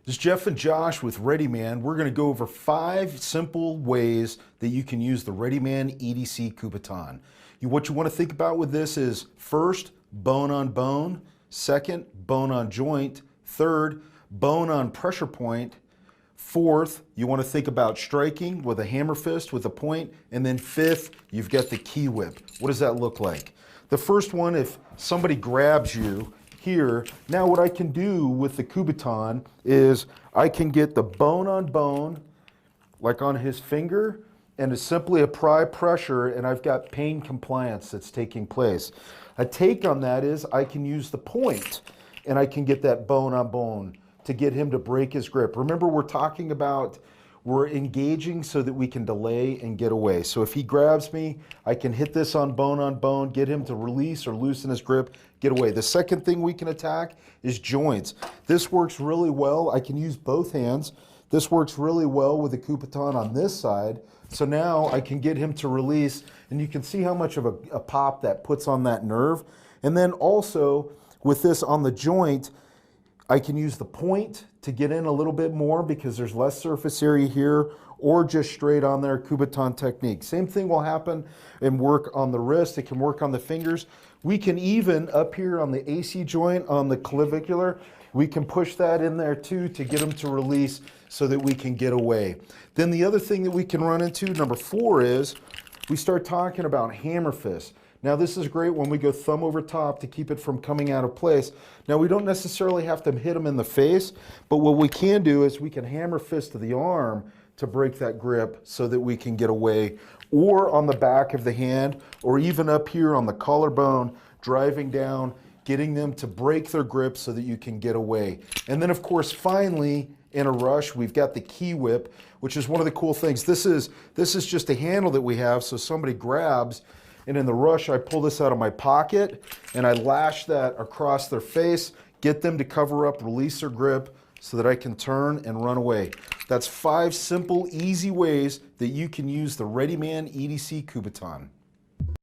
This is Jeff and Josh with ReadyMan. We're going to go over 5 simple ways that you can use the ReadyMan EDC Kubotan. What you want to think about with this is first, bone on bone. Second, bone on joint. Third, bone on pressure point. Fourth, you want to think about striking with a hammer fist with a point. And then fifth, you've got the key whip. What does that look like? The first one, if somebody grabs you here, now what I can do with the Kubotan is I can get the bone on bone, like on his finger, and to simply apply pressure, and I've got pain compliance that's taking place. A take on that is I can use the point, and I can get that bone on bone to get him to break his grip. Remember, we're engaging so that we can delay and get away. So if he grabs me, I can hit this on bone, get him to release or loosen his grip, get away. The second thing we can attack is joints. This works really well. I can use both hands. This works really well with the Kubotan on this side. So now I can get him to release, and you can see how much of a pop that puts on that nerve. And then also with this on the joint, I can use the point to get in a little bit more because there's less surface area here, or just straight on there, Kubotan technique. Same thing will happen and work on the wrist. It can work on the fingers. We can even, up here on the AC joint, on the clavicular, we can push that in there too to get them to release so that we can get away. Then the other thing that we can run into, number 4, is we start talking about hammer fist. Now this is great when we go thumb over top to keep it from coming out of place. Now we don't necessarily have to hit him in the face, but what we can do is we can hammer fist to the arm to break that grip so that we can get away, or on the back of the hand, or even up here on the collarbone, driving down, getting them to break their grip so that you can get away. And then of course, finally, in a rush, we've got the key whip, which is one of the cool things. This is just a handle that we have, so somebody grabs, and in the rush, I pull this out of my pocket and I lash that across their face, get them to cover up, release their grip so that I can turn and run away. That's 5 simple, easy ways that you can use the ReadyMan EDC Kubotan.